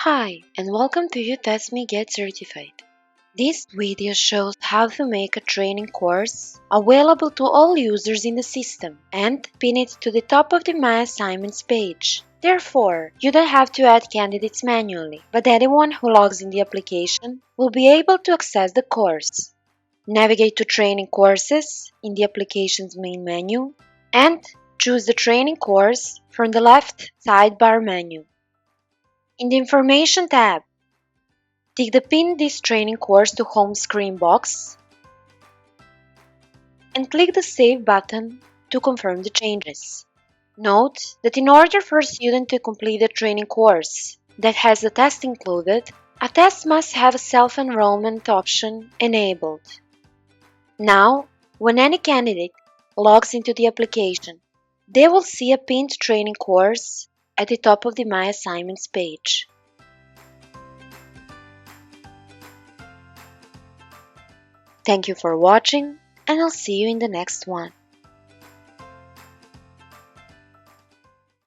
Hi, and welcome to YouTestMe GetCertified. This video shows how to make a training course available to all users in the system and pin it to the top of the My Assignments page. Therefore, you don't have to add candidates manually, but anyone who logs in the application will be able to access the course. Navigate to Training Courses in the application's main menu and choose the training course from the left sidebar menu. In the Information tab, tick the Pin this training course to home screen box and click the Save button to confirm the changes. Note that in order for a student to complete the training course that has the test included, a test must have a self-enrollment option enabled. Now, when any candidate logs into the application, they will see a pinned training course at the top of the My Assignments page. Thank you for watching, and I'll see you in the next one.